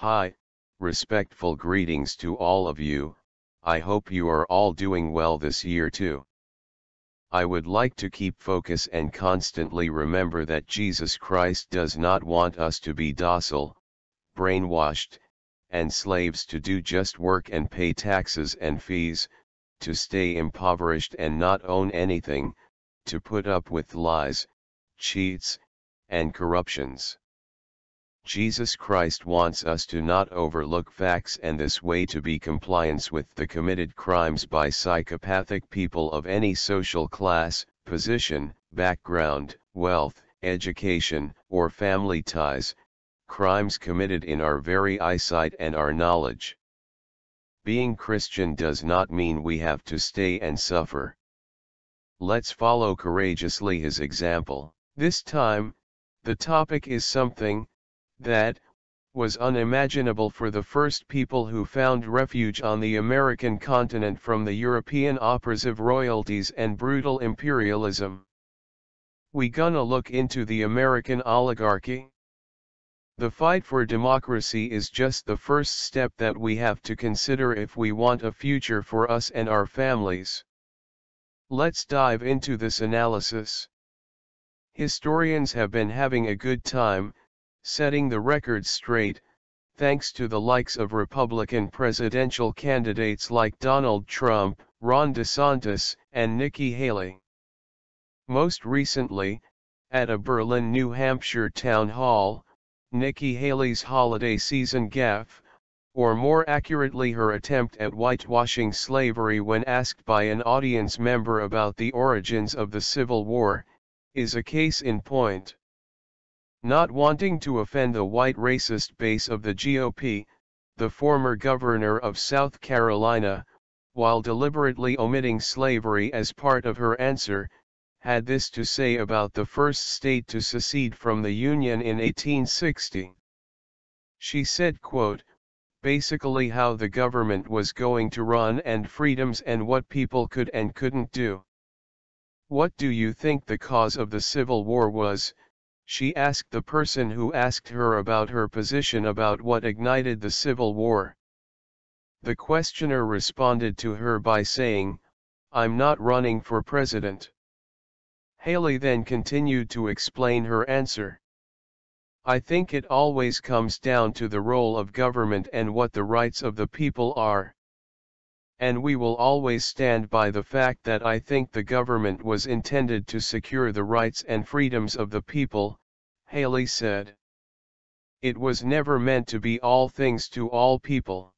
Hi, respectful greetings to all of you. I hope you are all doing well this year too. I would like to keep focus and constantly remember that Jesus Christ does not want us to be docile, brainwashed, and slaves to do just work and pay taxes and fees, to stay impoverished and not own anything, to put up with lies, cheats, and corruptions. Jesus Christ wants us to not overlook facts and this way to be compliance with the committed crimes by psychopathic people of any social class, position, background, wealth, education, or family ties, crimes committed in our very eyesight and our knowledge. Being Christian does not mean we have to stay and suffer. Let's follow courageously his example. This time, the topic is something that was unimaginable for the first people who found refuge on the American continent from the European oppressive royalties and brutal imperialism. We gonna look into the American oligarchy. The fight for democracy is just the first step that we have to consider if we want a future for us and our families. Let's dive into this analysis. Historians have been having a good time setting the record straight, thanks to the likes of Republican presidential candidates like Donald Trump, Ron DeSantis, and Nikki Haley. Most recently, at a Berlin, New Hampshire town hall, Nikki Haley's holiday season gaffe, or more accurately her attempt at whitewashing slavery when asked by an audience member about the origins of the Civil War, is a case in point. Not wanting to offend the white racist base of the GOP, the former governor of South Carolina, while deliberately omitting slavery as part of her answer, had this to say about the first state to secede from the Union in 1860. She said, quote, "Basically how the government was going to run and freedoms and what people could and couldn't do. What do you think the cause of the Civil War was?" she asked the person who asked her about her position about what ignited the Civil War. The questioner responded to her by saying, "I'm not running for president." Haley then continued to explain her answer. "I think it always comes down to the role of government and what the rights of the people are. And we will always stand by the fact that I think the government was intended to secure the rights and freedoms of the people," Haley said. "It was never meant to be all things to all people.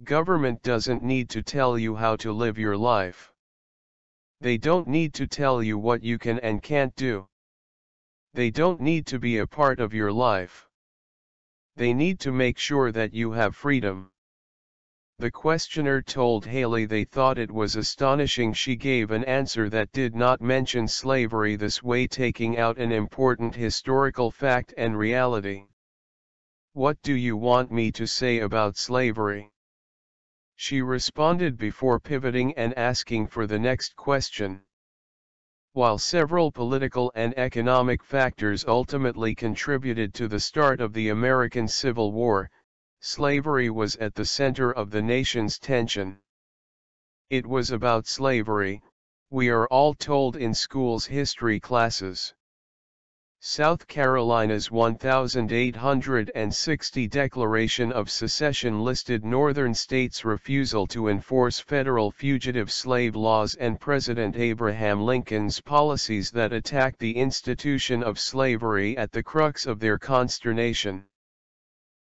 Government doesn't need to tell you how to live your life. They don't need to tell you what you can and can't do. They don't need to be a part of your life. They need to make sure that you have freedom." The questioner told Haley they thought it was astonishing she gave an answer that did not mention slavery this way, taking out an important historical fact and reality. "What do you want me to say about slavery?" she responded before pivoting and asking for the next question. While several political and economic factors ultimately contributed to the start of the American Civil War, slavery was at the center of the nation's tension. It was about slavery, we are all told in school's history classes. South Carolina's 1860 Declaration of Secession listed northern states' refusal to enforce federal fugitive slave laws and President Abraham Lincoln's policies that attacked the institution of slavery at the crux of their consternation.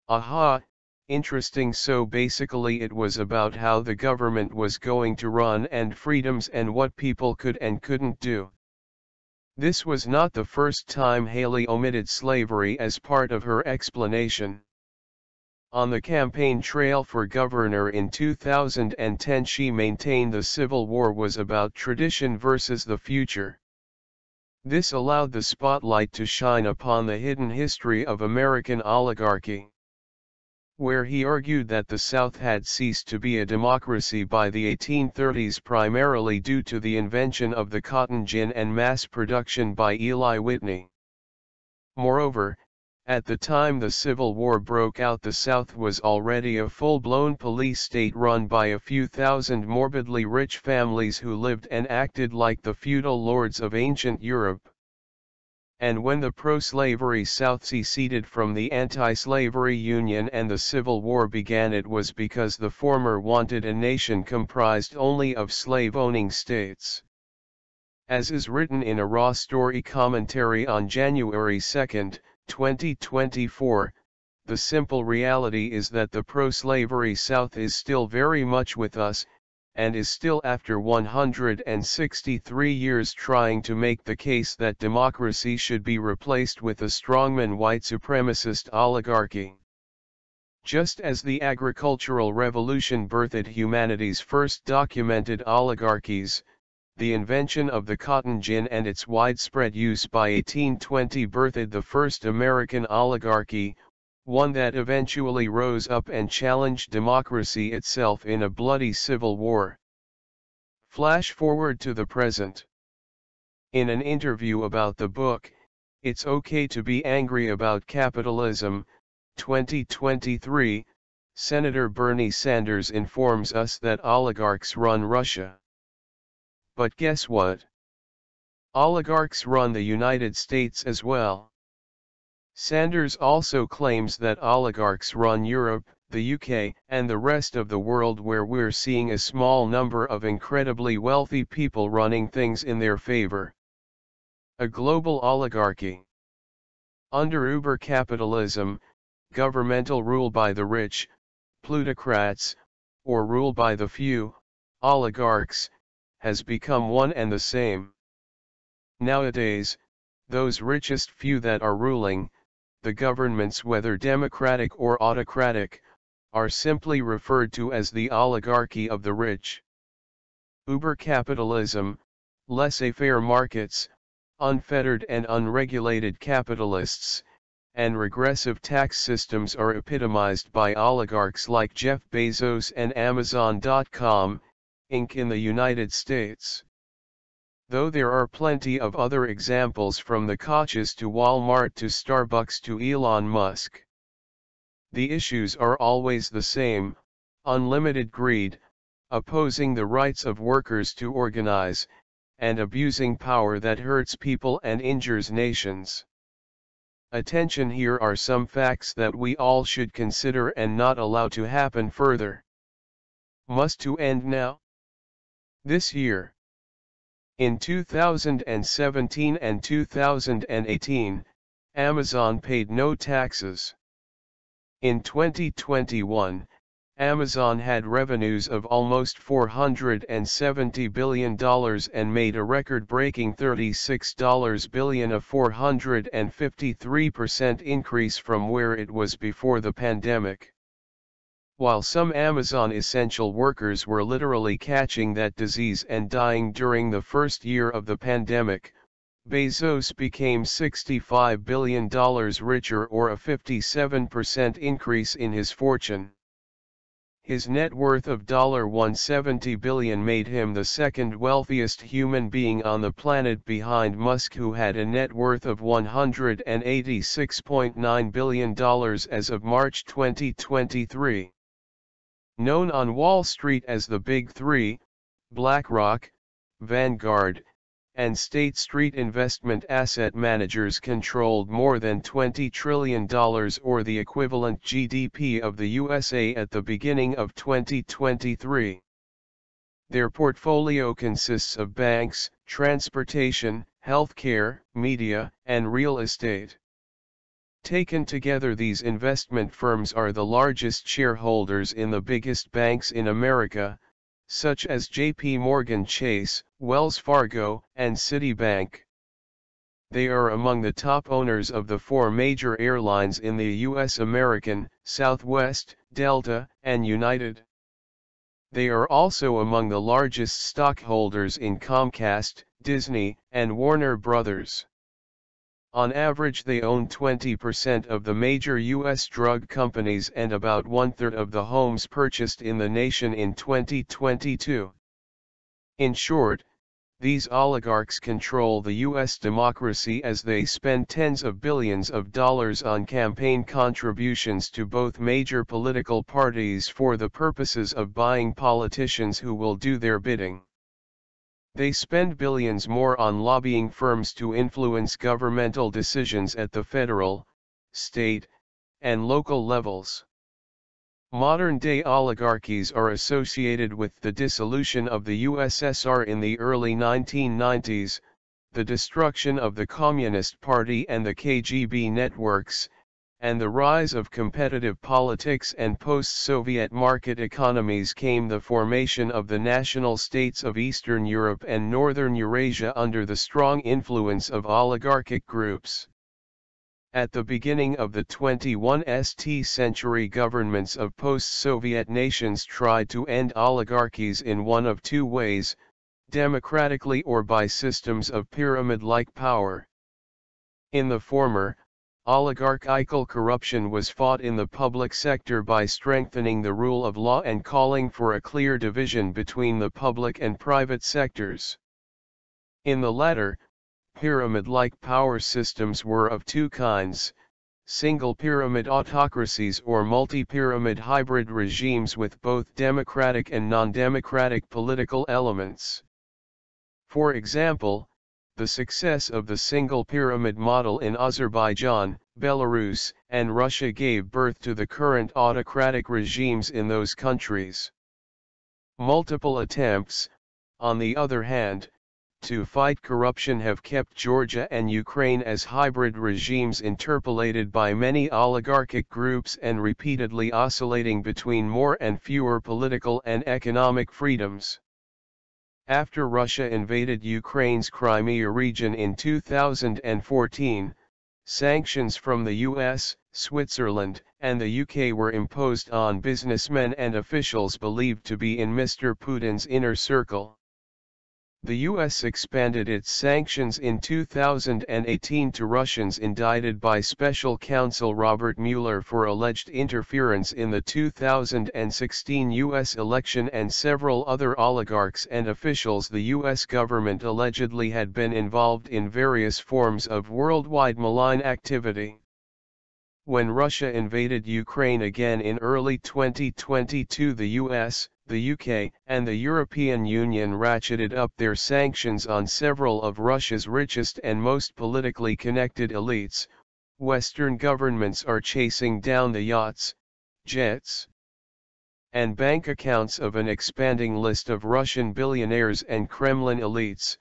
Aha! Interesting. So basically it was about how the government was going to run and freedoms and what people could and couldn't do. This was not the first time Haley omitted slavery as part of her explanation. On the campaign trail for governor in 2010 she maintained the Civil War was about tradition versus the future. This allowed the spotlight to shine upon the hidden history of American oligarchy, where he argued that the South had ceased to be a democracy by the 1830s primarily due to the invention of the cotton gin and mass production by Eli Whitney. Moreover, At the time the Civil War broke out, the South was already a full-blown police state run by a few thousand morbidly rich families who lived and acted like the feudal lords of ancient Europe. And when the pro-slavery South seceded from the anti-slavery Union and the Civil War began, it was because the former wanted a nation comprised only of slave-owning states. As is written in a Raw Story commentary on January 2, 2024, the simple reality is that the pro-slavery South is still very much with us, and is still after 163 years trying to make the case that democracy should be replaced with a strongman white supremacist oligarchy. Just as the agricultural revolution birthed humanity's first documented oligarchies, the invention of the cotton gin and its widespread use by 1820 birthed the first American oligarchy, one that eventually rose up and challenged democracy itself in a bloody civil war. Flash forward to the present. In an interview about the book, It's Okay to Be Angry About Capitalism, 2023, Senator Bernie Sanders informs us that oligarchs run Russia. But guess what? Oligarchs run the United States as well. Sanders also claims that oligarchs run Europe, the UK, and the rest of the world, where we're seeing a small number of incredibly wealthy people running things in their favor. A global oligarchy. Under Uber capitalism, governmental rule by the rich, plutocrats, or rule by the few, oligarchs, has become one and the same. Nowadays, those richest few that are ruling, the governments whether democratic or autocratic, are simply referred to as the oligarchy of the rich. Uber capitalism, laissez-faire markets, unfettered and unregulated capitalists, and regressive tax systems are epitomized by oligarchs like Jeff Bezos and Amazon.com, Inc. in the United States. Though there are plenty of other examples, from the Kochs to Walmart to Starbucks to Elon Musk. The issues are always the same: unlimited greed, opposing the rights of workers to organize, and abusing power that hurts people and injures nations. Attention, here are some facts that we all should consider and not allow to happen further. Must to end now? This year. In 2017 and 2018, Amazon paid no taxes. In 2021, Amazon had revenues of almost $470 billion and made a record-breaking $36 billion, a 453% increase from where it was before the pandemic. While some Amazon essential workers were literally catching that disease and dying during the first year of the pandemic, Bezos became $65 billion richer, or a 57% increase in his fortune. His net worth of $170 billion made him the second wealthiest human being on the planet, behind Musk, who had a net worth of $186.9 billion as of March 2023. Known on Wall Street as the Big Three, BlackRock, Vanguard, and State Street investment asset managers controlled more than $20 trillion, or the equivalent GDP of the USA at the beginning of 2023. Their portfolio consists of banks, transportation, healthcare, media, and real estate. Taken together, these investment firms are the largest shareholders in the biggest banks in America, such as J.P. Morgan Chase, Wells Fargo, and Citibank. They are among the top owners of the 4 major airlines in the U.S.: American, Southwest, Delta, and United. They are also among the largest stockholders in Comcast, Disney, and Warner Brothers. On average, they own 20% of the major U.S. drug companies and about 1/3 of the homes purchased in the nation in 2022. In short, These oligarchs control the U.S. democracy as they spend tens of billions of dollars on campaign contributions to both major political parties for the purposes of buying politicians who will do their bidding. They spend billions more on lobbying firms to influence governmental decisions at the federal, state, and local levels. Modern-day oligarchies are associated with the dissolution of the USSR in the early 1990s, the destruction of the Communist Party and the KGB networks, and the rise of competitive politics and post-Soviet market economies came the formation of the national states of Eastern Europe and Northern Eurasia under the strong influence of oligarchic groups. At the beginning of the 21st century, governments of post-Soviet nations tried to end oligarchies in one of two ways, democratically or by systems of pyramid-like power. In the former, oligarchical corruption was fought in the public sector by strengthening the rule of law and calling for a clear division between the public and private sectors. In the latter, pyramid-like power systems were of two kinds: single pyramid autocracies or multi-pyramid hybrid regimes with both democratic and non-democratic political elements. For example, the success of the single pyramid model in Azerbaijan, Belarus, and Russia gave birth to the current autocratic regimes in those countries. Multiple attempts, on the other hand, to fight corruption have kept Georgia and Ukraine as hybrid regimes interpolated by many oligarchic groups and repeatedly oscillating between more and fewer political and economic freedoms. After Russia invaded Ukraine's Crimea region in 2014, sanctions from the US, Switzerland, and the UK were imposed on businessmen and officials believed to be in Mr. Putin's inner circle. The US expanded its sanctions in 2018 to Russians indicted by Special Counsel Robert Mueller for alleged interference in the 2016 US election, and several other oligarchs and officials the US government allegedly had been involved in various forms of worldwide malign activity. When Russia invaded Ukraine again in early 2022, the US, the UK, and the European Union ratcheted up their sanctions on several of Russia's richest and most politically connected elites. Western governments are chasing down the yachts, jets, and bank accounts of an expanding list of Russian billionaires and Kremlin elites,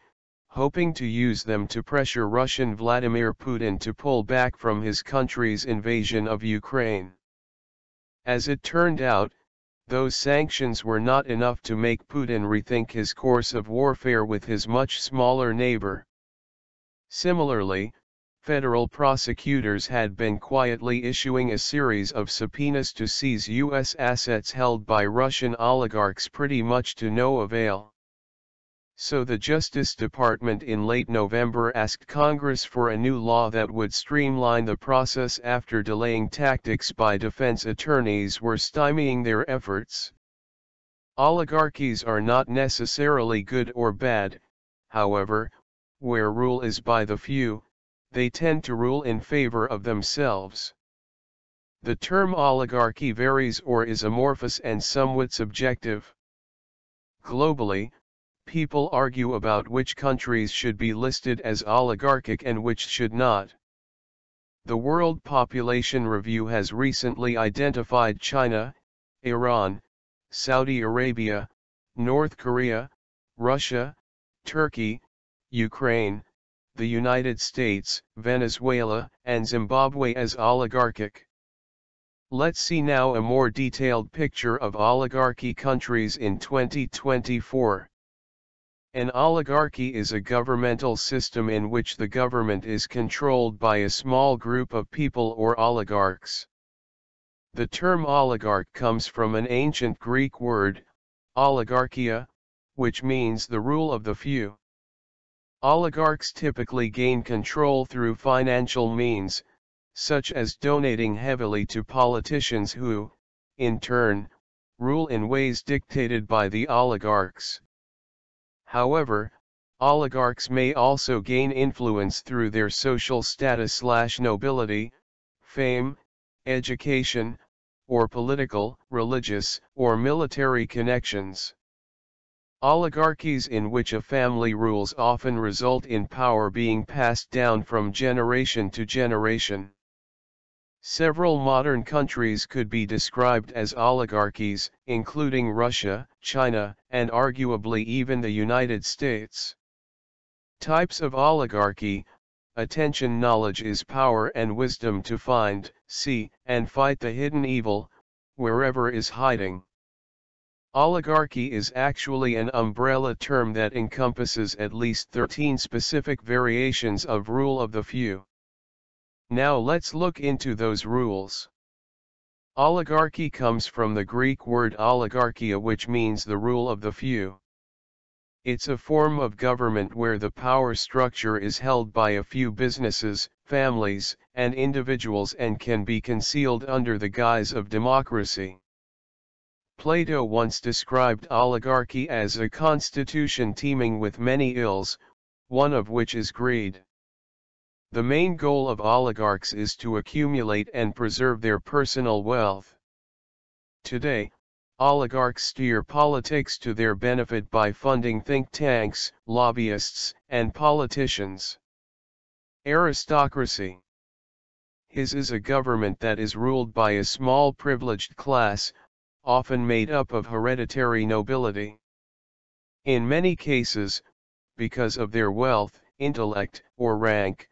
hoping to use them to pressure Russian Vladimir Putin to pull back from his country's invasion of Ukraine. As it turned out, those sanctions were not enough to make Putin rethink his course of warfare with his much smaller neighbor. Similarly, federal prosecutors had been quietly issuing a series of subpoenas to seize U.S. assets held by Russian oligarchs, pretty much to no avail. So the Justice Department in late November asked Congress for a new law that would streamline the process after delaying tactics by defense attorneys were stymieing their efforts. Oligarchies are not necessarily good or bad, however, where rule is by the few, they tend to rule in favor of themselves. The term oligarchy varies or is amorphous and somewhat subjective. Globally, people argue about which countries should be listed as oligarchic and which should not. The World Population Review has recently identified China, Iran, Saudi Arabia, North Korea, Russia, Turkey, Ukraine, the United States, Venezuela, and Zimbabwe as oligarchic. Let's see now a more detailed picture of oligarchy countries in 2024. An oligarchy is a governmental system in which the government is controlled by a small group of people or oligarchs. The term oligarch comes from an ancient Greek word, oligarchia, which means the rule of the few. Oligarchs typically gain control through financial means, such as donating heavily to politicians who, in turn, rule in ways dictated by the oligarchs. However, Oligarchs may also gain influence through their social status/nobility, fame, education, or political, religious, or military connections. Oligarchies in which a family rules often result in power being passed down from generation to generation. Several modern countries could be described as oligarchies, including Russia, China, and arguably even the United States. Types of oligarchy: attention. Knowledge is power and wisdom to find, see, and fight the hidden evil, wherever is hiding. Oligarchy is actually an umbrella term that encompasses at least 13 specific variations of rule of the few. Now let's look into those rules. Oligarchy comes from the Greek word oligarchia, which means the rule of the few. It's a form of government where the power structure is held by a few businesses, families, and individuals and can be concealed under the guise of democracy. Plato once described oligarchy as a constitution teeming with many ills, one of which is greed. The main goal of oligarchs is to accumulate and preserve their personal wealth. Today, oligarchs steer politics to their benefit by funding think tanks, lobbyists, and politicians. Aristocracy. His is a government that is ruled by a small privileged class, often made up of hereditary nobility. In many cases, because of their wealth, intellect, or rank,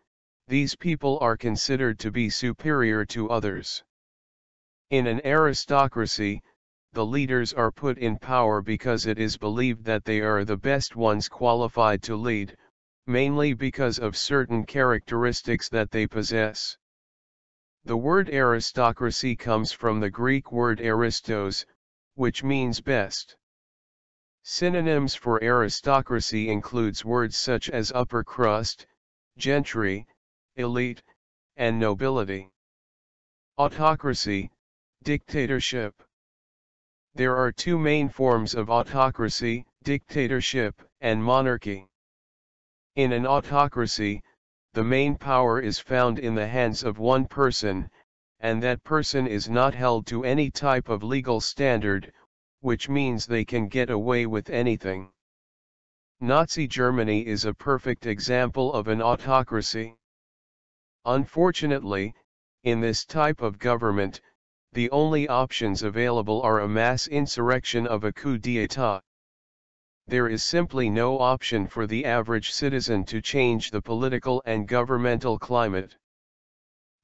these people are considered to be superior to others. In an aristocracy, the leaders are put in power because it is believed that they are the best ones qualified to lead, mainly because of certain characteristics that they possess. The word aristocracy comes from the Greek word aristos, which means best. Synonyms for aristocracy includes words such as upper crust, gentry, elite, and nobility. Autocracy, dictatorship. There are two main forms of autocracy: dictatorship and monarchy. In an autocracy, the main power is found in the hands of one person, and that person is not held to any type of legal standard, which means they can get away with anything. Nazi Germany is a perfect example of an autocracy. Unfortunately, in this type of government, the only options available are a mass insurrection of a coup d'état. There is simply no option for the average citizen to change the political and governmental climate.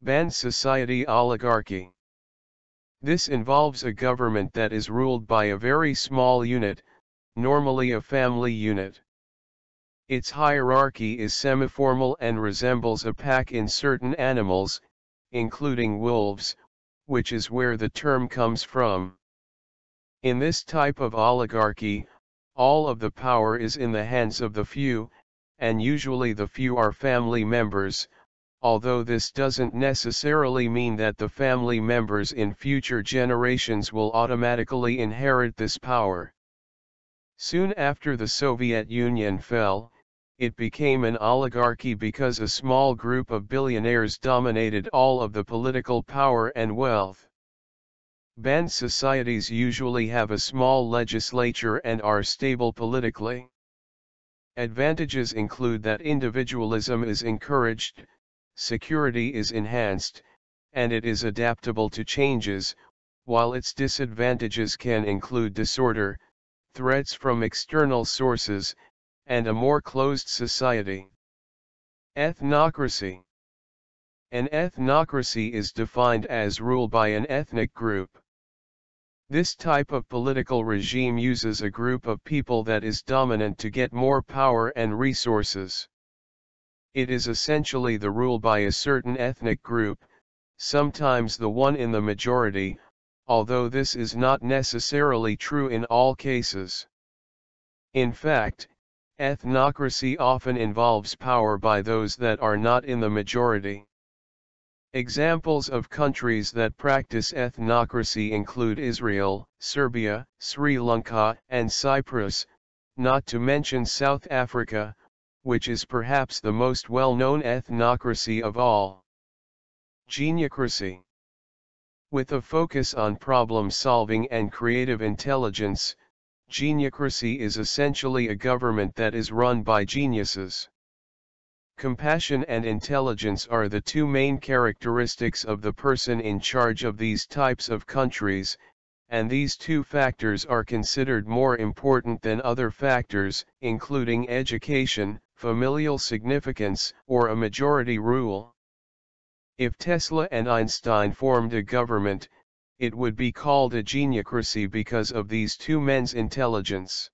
Band society oligarchy. This involves a government that is ruled by a very small unit, normally a family unit. Its hierarchy is semiformal and resembles a pack in certain animals, including wolves, which is where the term comes from. In this type of oligarchy, all of the power is in the hands of the few, and usually the few are family members, although this doesn't necessarily mean that the family members in future generations will automatically inherit this power. Soon after the Soviet Union fell, it became an oligarchy because a small group of billionaires dominated all of the political power and wealth. Band societies usually have a small legislature and are stable politically. Advantages include that individualism is encouraged, security is enhanced, and it is adaptable to changes, while its disadvantages can include disorder, threats from external sources, and a more closed society. Ethnocracy. An ethnocracy is defined as rule by an ethnic group. This type of political regime uses a group of people that is dominant to get more power and resources. It is essentially the rule by a certain ethnic group, sometimes the one in the majority, although this is not necessarily true in all cases. In fact, ethnocracy often involves power by those that are not in the majority. Examples of countries that practice ethnocracy include Israel, Serbia, Sri Lanka, and Cyprus, not to mention South Africa, which is perhaps the most well-known ethnocracy of all. Geniocracy. With a focus on problem-solving and creative intelligence, geniocracy is essentially a government that is run by geniuses. Compassion and intelligence are the two main characteristics of the person in charge of these types of countries, and these two factors are considered more important than other factors, including education, familial significance, or a majority rule. If Tesla and Einstein formed a government, it would be called a geniocracy because of these two men's intelligence.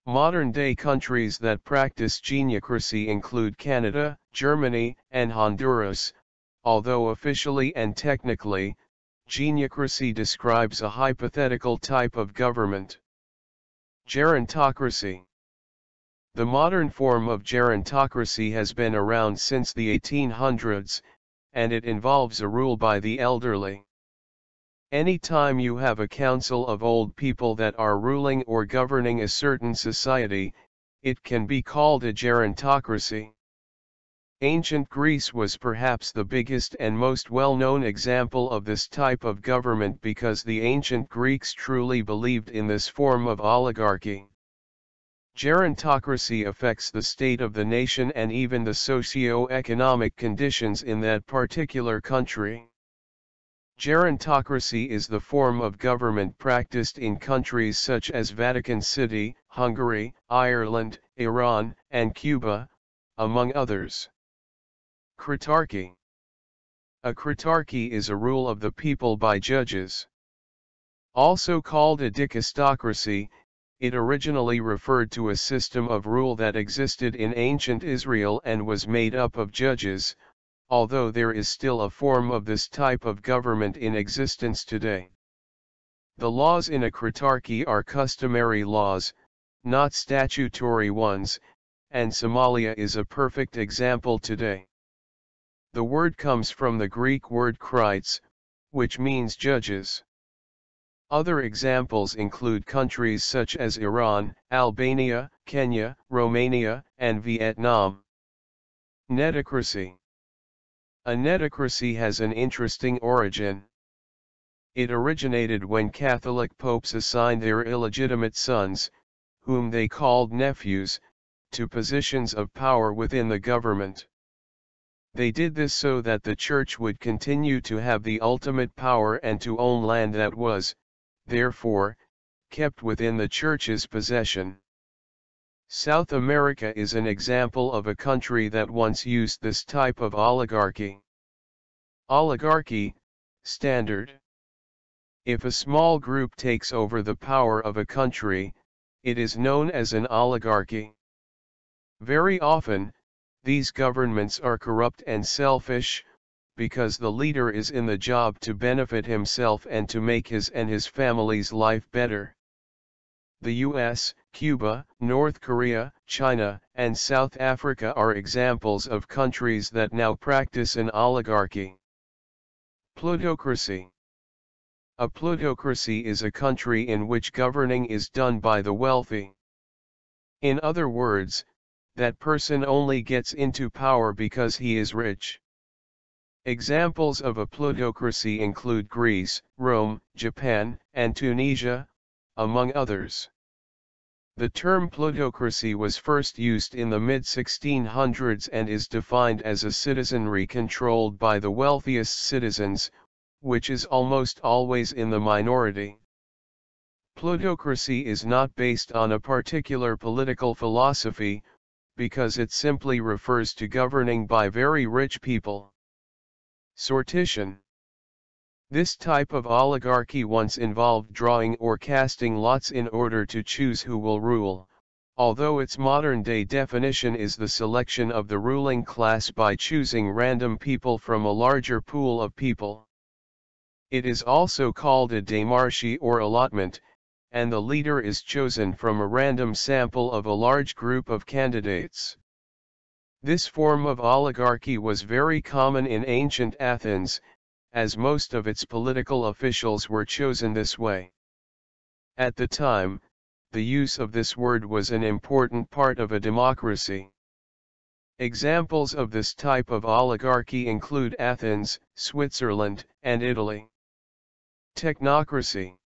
Modern-day countries that practice geniocracy include Canada, Germany, and Honduras, although officially and technically, geniocracy describes a hypothetical type of government. Gerontocracy. The modern form of gerontocracy has been around since the 1800s, and it involves a rule by the elderly. Anytime you have a council of old people that are ruling or governing a certain society, it can be called a gerontocracy. Ancient Greece was perhaps the biggest and most well-known example of this type of government because the ancient Greeks truly believed in this form of oligarchy. Gerontocracy affects the state of the nation and even the socio-economic conditions in that particular country. Gerontocracy is the form of government practiced in countries such as Vatican City, Hungary, Ireland, Iran, and Cuba, among others. Critarchy. A critarchy is a rule of the people by judges. Also called a dikastocracy, it originally referred to a system of rule that existed in ancient Israel and was made up of judges, although there is still a form of this type of government in existence today. The laws in a critarchy are customary laws, not statutory ones, and Somalia is a perfect example today. The word comes from the Greek word krites, which means judges. Other examples include countries such as Iran, Albania, Kenya, Romania, and Vietnam. Netocracy. A netocracy has an interesting origin. It originated when Catholic popes assigned their illegitimate sons, whom they called nephews, to positions of power within the government. They did this so that the church would continue to have the ultimate power and to own land that was, therefore, kept within the church's possession. South America is an example of a country that once used this type of oligarchy. Oligarchy, standard. If a small group takes over the power of a country, it is known as an oligarchy. Very often, these governments are corrupt and selfish, because the leader is in the job to benefit himself and to make his and his family's life better. The US, Cuba, North Korea, China, and South Africa are examples of countries that now practice an oligarchy. Plutocracy. A plutocracy is a country in which governing is done by the wealthy. In other words, that person only gets into power because he is rich. Examples of a plutocracy include Greece, Rome, Japan, and Tunisia, among others. The term plutocracy was first used in the mid-1600s and is defined as a citizenry controlled by the wealthiest citizens, which is almost always in the minority. Plutocracy is not based on a particular political philosophy, because it simply refers to governing by very rich people. Sortition. This type of oligarchy once involved drawing or casting lots in order to choose who will rule, although its modern-day definition is the selection of the ruling class by choosing random people from a larger pool of people. It is also called a demarche or allotment, and the leader is chosen from a random sample of a large group of candidates. This form of oligarchy was very common in ancient Athens, as most of its political officials were chosen this way. At the time, the use of this word was an important part of a democracy. Examples of this type of oligarchy include Athens, Switzerland, and Italy. Technocracy.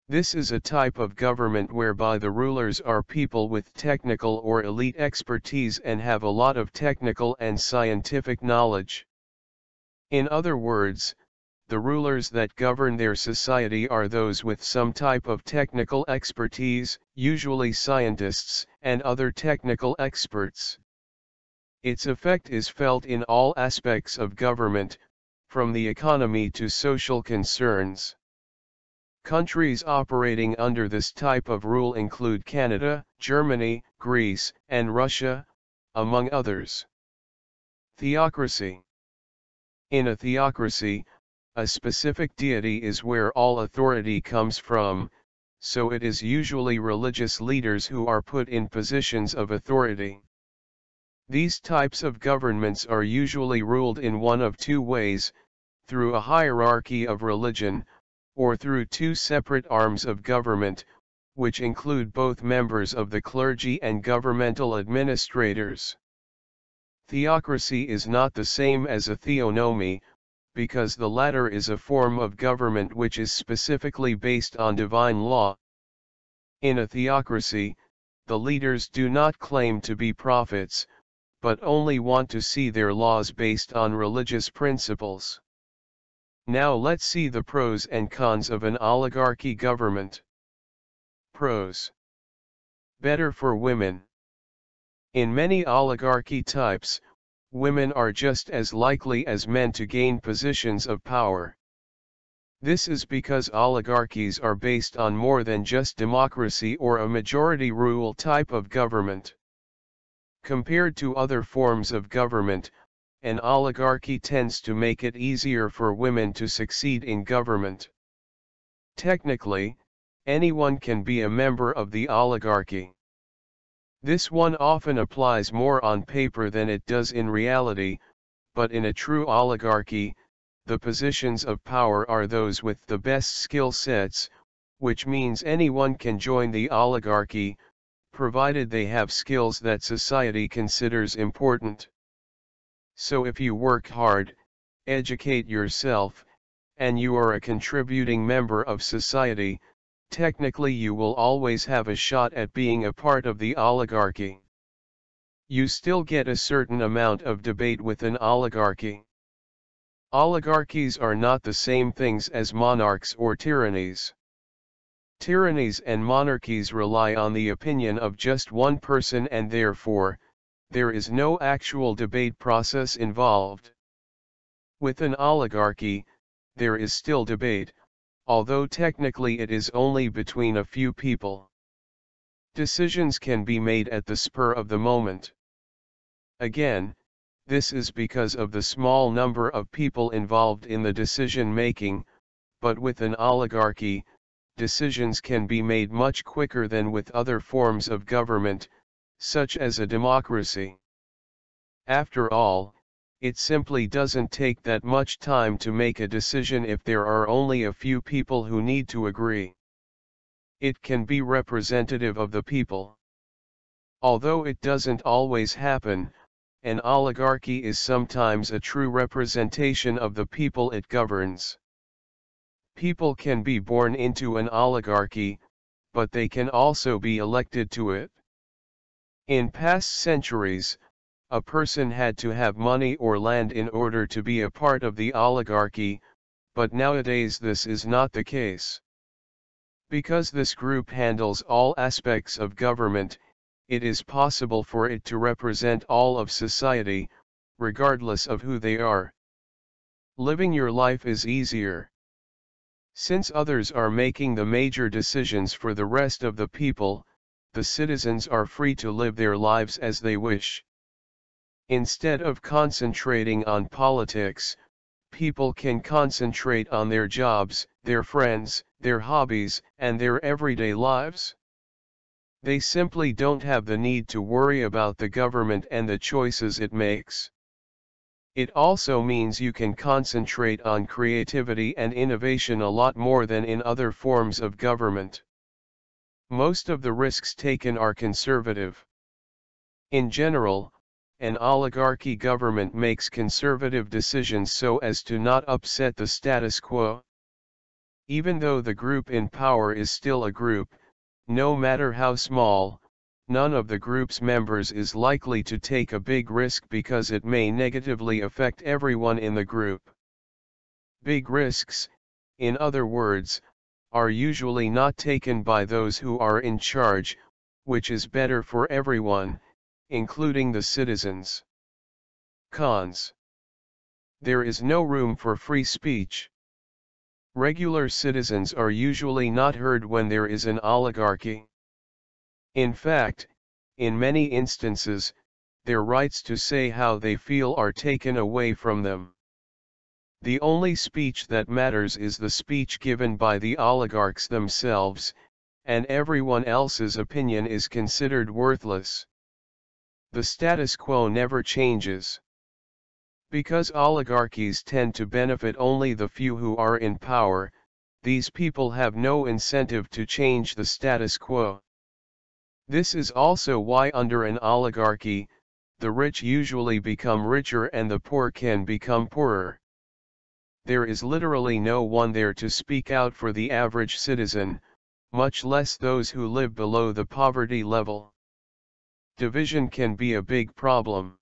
This is a type of government whereby the rulers are people with technical or elite expertise and have a lot of technical and scientific knowledge. In other words, the rulers that govern their society are those with some type of technical expertise, usually scientists and other technical experts. Its effect is felt in all aspects of government, from the economy to social concerns. Countries operating under this type of rule include Canada, Germany, Greece, and Russia, among others. Theocracy. In a theocracy, a specific deity is where all authority comes from, so it is usually religious leaders who are put in positions of authority. These types of governments are usually ruled in one of two ways, through a hierarchy of religion, or through two separate arms of government, which include both members of the clergy and governmental administrators. Theocracy is not the same as a theonomy, because the latter is a form of government which is specifically based on divine law. In a theocracy, the leaders do not claim to be prophets, but only want to see their laws based on religious principles. Now let's see the pros and cons of an oligarchy government. Pros. Better for women. In many oligarchy types, women are just as likely as men to gain positions of power. This is because oligarchies are based on more than just democracy or a majority rule type of government. Compared to other forms of government, an oligarchy tends to make it easier for women to succeed in government. Technically, anyone can be a member of the oligarchy. This one often applies more on paper than it does in reality, but in a true oligarchy, the positions of power are those with the best skill sets, which means anyone can join the oligarchy, provided they have skills that society considers important. So if you work hard, educate yourself, and you are a contributing member of society, technically you will always have a shot at being a part of the oligarchy. You still get a certain amount of debate with an oligarchy. Oligarchies are not the same things as monarchs or tyrannies. Tyrannies and monarchies rely on the opinion of just one person and therefore, there is no actual debate process involved. With an oligarchy, there is still debate, although technically it is only between a few people. Decisions can be made at the spur of the moment. Again, this is because of the small number of people involved in the decision making, but with an oligarchy, decisions can be made much quicker than with other forms of government, such as a democracy. After all, it simply doesn't take that much time to make a decision if there are only a few people who need to agree. It can be representative of the people. Although it doesn't always happen, an oligarchy is sometimes a true representation of the people it governs. People can be born into an oligarchy, but they can also be elected to it. In past centuries, a person had to have money or land in order to be a part of the oligarchy, but nowadays this is not the case. Because this group handles all aspects of government, it is possible for it to represent all of society, regardless of who they are. Living your life is easier. Since others are making the major decisions for the rest of the people, the citizens are free to live their lives as they wish. Instead of concentrating on politics, people can concentrate on their jobs, their friends, their hobbies, and their everyday lives. They simply don't have the need to worry about the government and the choices it makes. It also means you can concentrate on creativity and innovation a lot more than in other forms of government. Most of the risks taken are conservative. In general, an oligarchy government makes conservative decisions so as to not upset the status quo. Even though the group in power is still a group, no matter how small, none of the group's members is likely to take a big risk because it may negatively affect everyone in the group. Big risks, in other words, are usually not taken by those who are in charge, which is better for everyone, including the citizens. Cons. There is no room for free speech. Regular citizens are usually not heard when there is an oligarchy. In fact, in many instances, their rights to say how they feel are taken away from them. The only speech that matters is the speech given by the oligarchs themselves, and everyone else's opinion is considered worthless. The status quo never changes. Because oligarchies tend to benefit only the few who are in power, these people have no incentive to change the status quo. This is also why under an oligarchy, the rich usually become richer and the poor can become poorer. There is literally no one there to speak out for the average citizen, much less those who live below the poverty level. Division can be a big problem.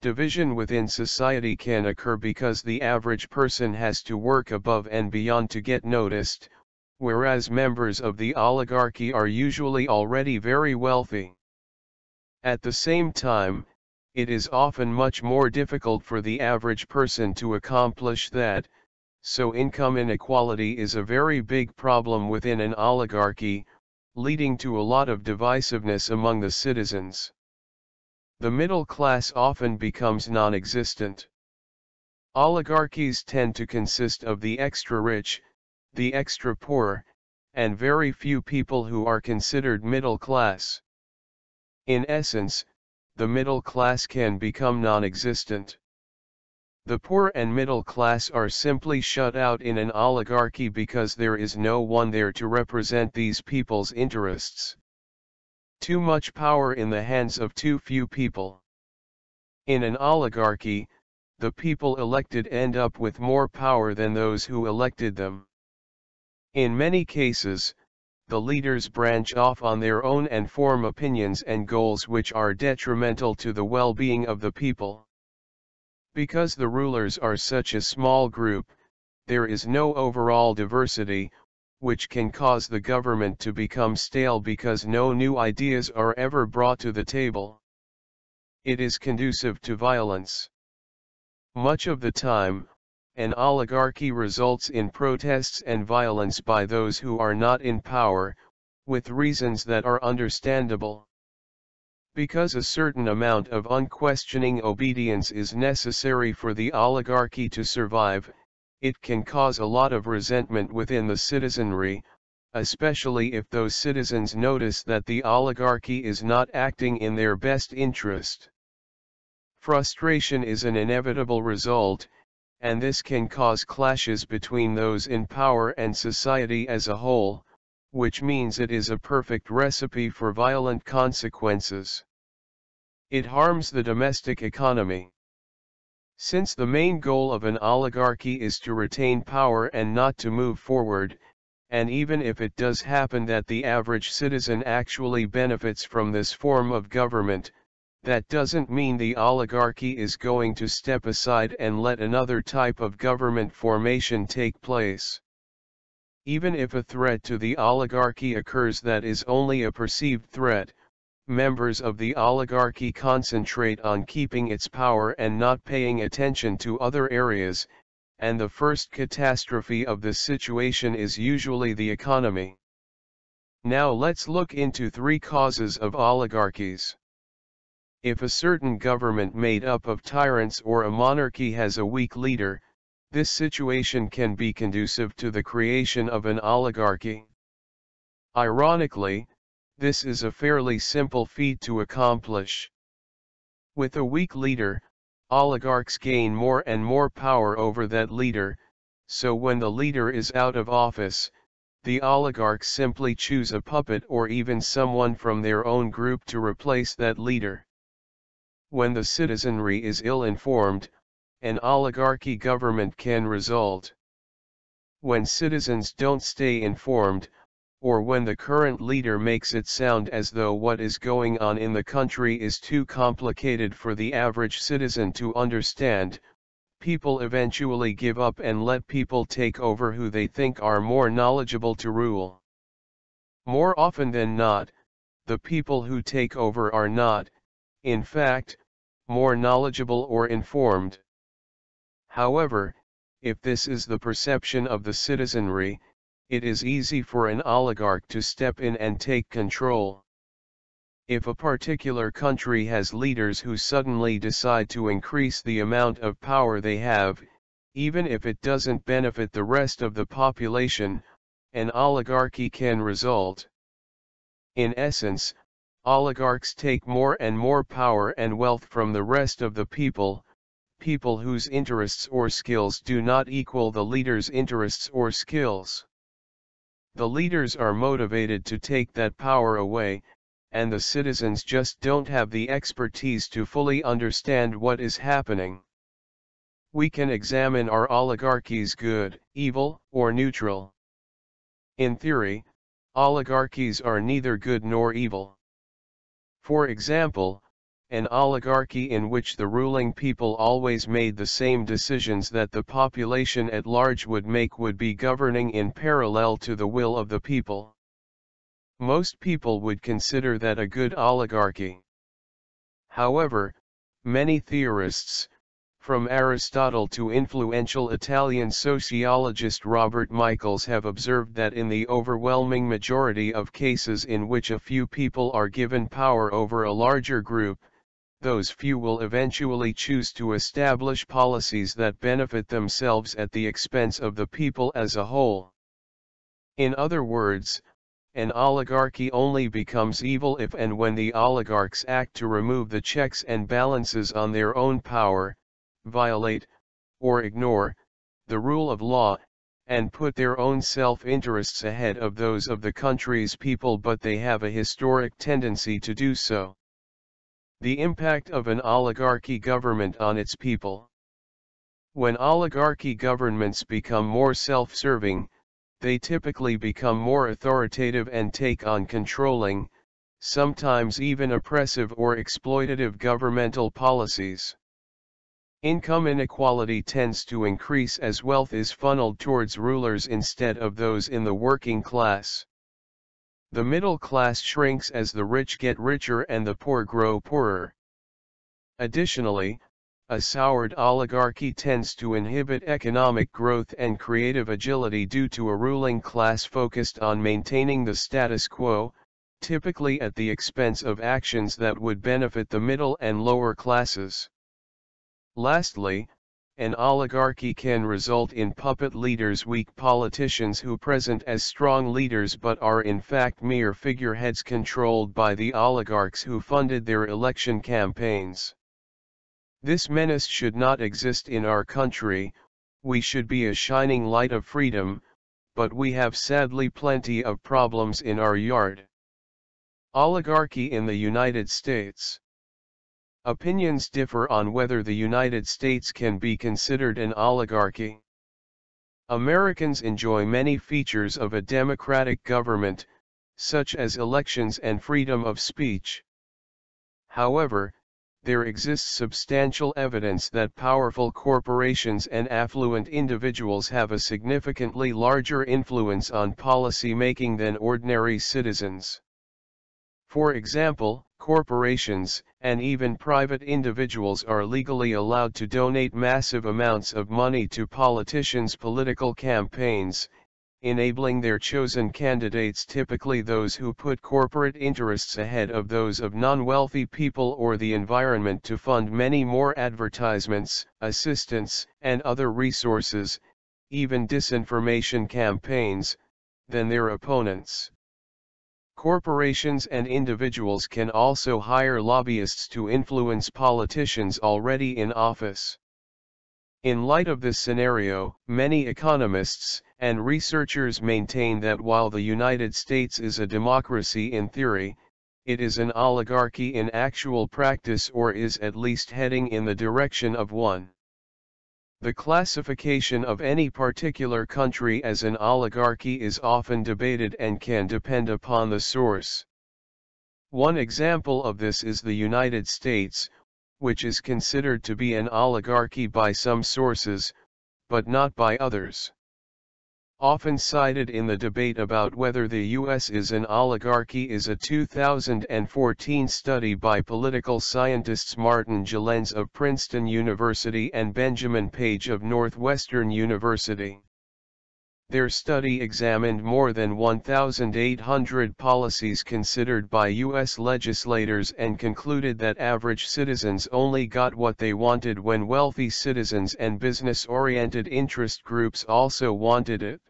Division within society can occur because the average person has to work above and beyond to get noticed, whereas members of the oligarchy are usually already very wealthy. At the same time, it is often much more difficult for the average person to accomplish that, so income inequality is a very big problem within an oligarchy, leading to a lot of divisiveness among the citizens. The middle class often becomes non-existent. Oligarchies tend to consist of the extra rich, the extra poor, and very few people who are considered middle class. In essence, the middle class can become non-existent. The poor and middle class are simply shut out in an oligarchy because there is no one there to represent these people's interests. Too much power in the hands of too few people. In an oligarchy, the people elected end up with more power than those who elected them. In many cases, the leaders branch off on their own and form opinions and goals which are detrimental to the well-being of the people. Because the rulers are such a small group, there is no overall diversity, which can cause the government to become stale because no new ideas are ever brought to the table. It is conducive to violence. Much of the time, an oligarchy results in protests and violence by those who are not in power, with reasons that are understandable. Because a certain amount of unquestioning obedience is necessary for the oligarchy to survive, it can cause a lot of resentment within the citizenry, especially if those citizens notice that the oligarchy is not acting in their best interest. Frustration is an inevitable result, and this can cause clashes between those in power and society as a whole, which means it is a perfect recipe for violent consequences. It harms the domestic economy. Since the main goal of an oligarchy is to retain power and not to move forward, and even if it does happen that the average citizen actually benefits from this form of government, that doesn't mean the oligarchy is going to step aside and let another type of government formation take place. Even if a threat to the oligarchy occurs that is only a perceived threat, members of the oligarchy concentrate on keeping its power and not paying attention to other areas, and the first catastrophe of this situation is usually the economy. Now let's look into 3 causes of oligarchies. If a certain government made up of tyrants or a monarchy has a weak leader, this situation can be conducive to the creation of an oligarchy. Ironically, this is a fairly simple feat to accomplish. With a weak leader, oligarchs gain more and more power over that leader, so when the leader is out of office, the oligarchs simply choose a puppet or even someone from their own group to replace that leader. When the citizenry is ill-informed, an oligarchy government can result. When citizens don't stay informed, or when the current leader makes it sound as though what is going on in the country is too complicated for the average citizen to understand, people eventually give up and let people take over who they think are more knowledgeable to rule. More often than not, the people who take over are not, in fact, more knowledgeable or informed. However, if this is the perception of the citizenry, it is easy for an oligarch to step in and take control. If a particular country has leaders who suddenly decide to increase the amount of power they have, even if it doesn't benefit the rest of the population, an oligarchy can result. In essence, oligarchs take more and more power and wealth from the rest of the people, people whose interests or skills do not equal the leader's interests or skills. The leaders are motivated to take that power away, and the citizens just don't have the expertise to fully understand what is happening. We can examine are oligarchies good, evil, or neutral? In theory, oligarchies are neither good nor evil. For example, an oligarchy in which the ruling people always made the same decisions that the population at large would make would be governing in parallel to the will of the people. Most people would consider that a good oligarchy. However, many theorists, from Aristotle to influential Italian sociologist Robert Michels, have observed that in the overwhelming majority of cases in which a few people are given power over a larger group, those few will eventually choose to establish policies that benefit themselves at the expense of the people as a whole. In other words, an oligarchy only becomes evil if and when the oligarchs act to remove the checks and balances on their own power, violate, or ignore, the rule of law, and put their own self-interests ahead of those of the country's people, but they have a historic tendency to do so. The impact of an oligarchy government on its people. When oligarchy governments become more self-serving, they typically become more authoritative and take on controlling, sometimes even oppressive or exploitative governmental policies. Income inequality tends to increase as wealth is funneled towards rulers instead of those in the working class. The middle class shrinks as the rich get richer and the poor grow poorer. Additionally, a soured oligarchy tends to inhibit economic growth and creative agility due to a ruling class focused on maintaining the status quo, typically at the expense of actions that would benefit the middle and lower classes. Lastly, an oligarchy can result in puppet leaders, weak politicians who present as strong leaders but are in fact mere figureheads controlled by the oligarchs who funded their election campaigns. This menace should not exist in our country. We should be a shining light of freedom, but we have sadly plenty of problems in our yard. Oligarchy in the United States. Opinions differ on whether the United States can be considered an oligarchy. Americans enjoy many features of a democratic government, such as elections and freedom of speech. However, there exists substantial evidence that powerful corporations and affluent individuals have a significantly larger influence on policy making than ordinary citizens. For example, corporations, and even private individuals are legally allowed to donate massive amounts of money to politicians' political campaigns, enabling their chosen candidates, typically those who put corporate interests ahead of those of non-wealthy people or the environment, to fund many more advertisements, assistance, and other resources, even disinformation campaigns, than their opponents. Corporations and individuals can also hire lobbyists to influence politicians already in office. In light of this scenario, many economists and researchers maintain that while the United States is a democracy in theory, it is an oligarchy in actual practice or is at least heading in the direction of one. The classification of any particular country as an oligarchy is often debated and can depend upon the source. One example of this is the United States, which is considered to be an oligarchy by some sources, but not by others. Often cited in the debate about whether the U.S. is an oligarchy is a 2014 study by political scientists Martin Gilens of Princeton University and Benjamin Page of Northwestern University. Their study examined more than 1,800 policies considered by U.S. legislators and concluded that average citizens only got what they wanted when wealthy citizens and business-oriented interest groups also wanted it.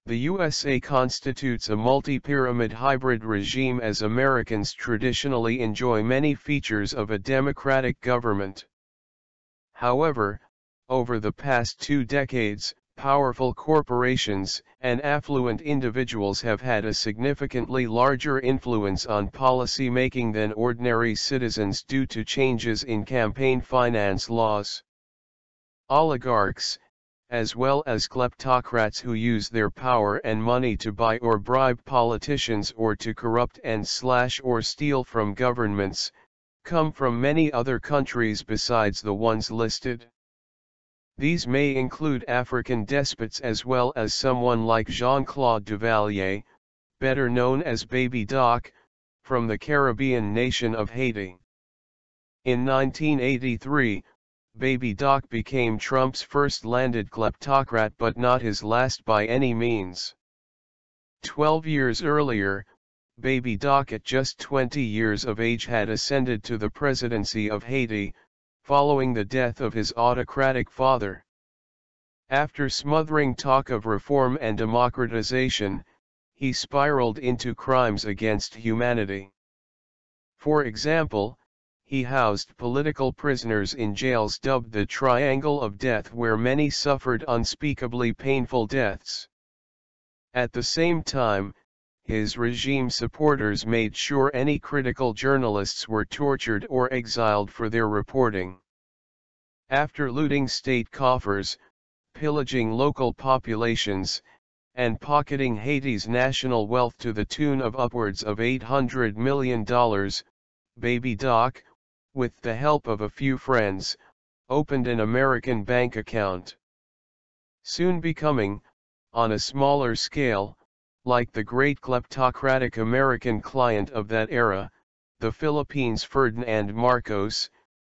The USA constitutes a multi-pyramid hybrid regime as Americans traditionally enjoy many features of a democratic government. However, over the past 2 decades, powerful corporations and affluent individuals have had a significantly larger influence on policy making than ordinary citizens due to changes in campaign finance laws. Oligarchs, as well as kleptocrats who use their power and money to buy or bribe politicians or to corrupt and slash or steal from governments, come from many other countries besides the ones listed. These may include African despots as well as someone like Jean-Claude Duvalier, better known as Baby Doc, from the Caribbean nation of Haiti. In 1983, Baby Doc became Trump's first landed kleptocrat but not his last by any means. 12 years earlier, Baby Doc at just 20 years of age had ascended to the presidency of Haiti, following the death of his autocratic father. After smothering talk of reform and democratization, he spiraled into crimes against humanity. For example, he housed political prisoners in jails dubbed the Triangle of Death where many suffered unspeakably painful deaths. At the same time, his regime supporters made sure any critical journalists were tortured or exiled for their reporting. After looting state coffers, pillaging local populations, and pocketing Haiti's national wealth to the tune of upwards of $800 million, Baby Doc, with the help of a few friends, opened an American bank account. Soon becoming, on a smaller scale, like the great kleptocratic American client of that era, the Philippines' Ferdinand Marcos,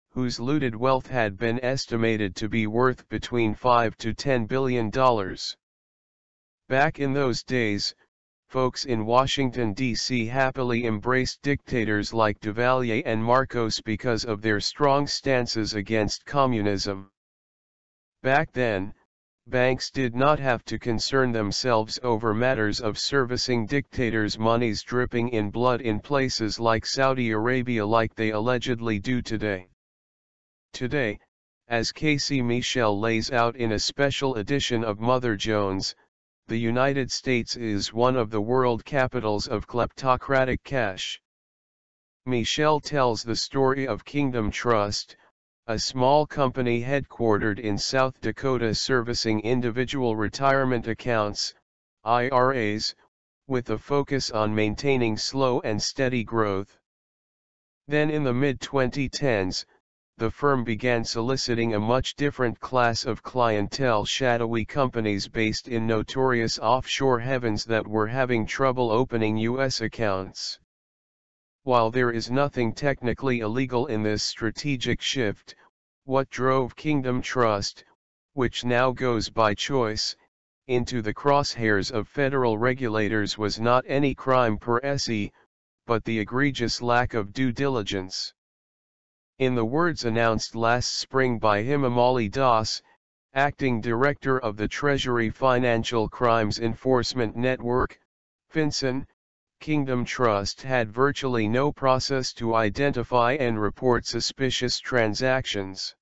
whose looted wealth had been estimated to be worth between $5 to $10 billion. Back in those days, folks in Washington, D.C. happily embraced dictators like Duvalier and Marcos because of their strong stances against communism. Back then, banks did not have to concern themselves over matters of servicing dictators' monies dripping in blood in places like Saudi Arabia like they allegedly do today. Today, as Casey Michel lays out in a special edition of Mother Jones, the United States is one of the world capitals of kleptocratic cash. Michel tells the story of Kingdom Trust, a small company headquartered in South Dakota servicing individual retirement accounts, IRAs, with a focus on maintaining slow and steady growth. Then in the mid-2010s, the firm began soliciting a much different class of clientele, shadowy companies based in notorious offshore havens that were having trouble opening U.S. accounts. While there is nothing technically illegal in this strategic shift, what drove Kingdom Trust, which now goes by Choice, into the crosshairs of federal regulators was not any crime per se, but the egregious lack of due diligence. In the words announced last spring by Himamali Das, acting director of the Treasury Financial Crimes Enforcement Network, FinCEN, Kingdom Trust had virtually no process to identify and report suspicious transactions.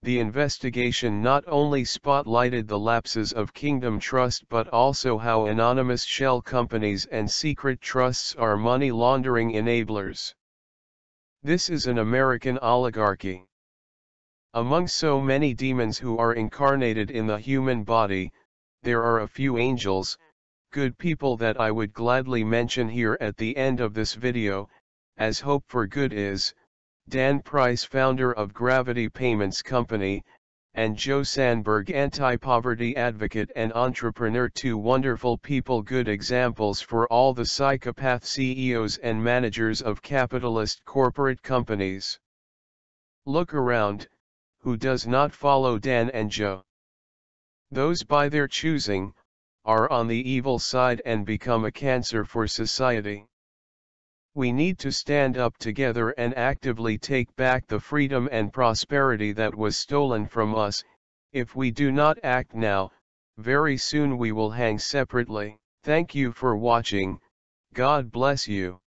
The investigation not only spotlighted the lapses of Kingdom Trust but also how anonymous shell companies and secret trusts are money laundering enablers. This is an American oligarchy. Among so many demons who are incarnated in the human body, there are a few angels, good people that I would gladly mention here at the end of this video, as Hope for Good is, Dan Price, founder of Gravity Payments Company, and Joe Sandberg, anti-poverty advocate and entrepreneur, two wonderful people, good examples for all the psychopath CEOs and managers of capitalist corporate companies. Look around, who does not follow Dan and Joe? Those by their choosing, are on the evil side and become a cancer for society. We need to stand up together and actively take back the freedom and prosperity that was stolen from us. If we do not act now, very soon we will hang separately. Thank you for watching. God bless you.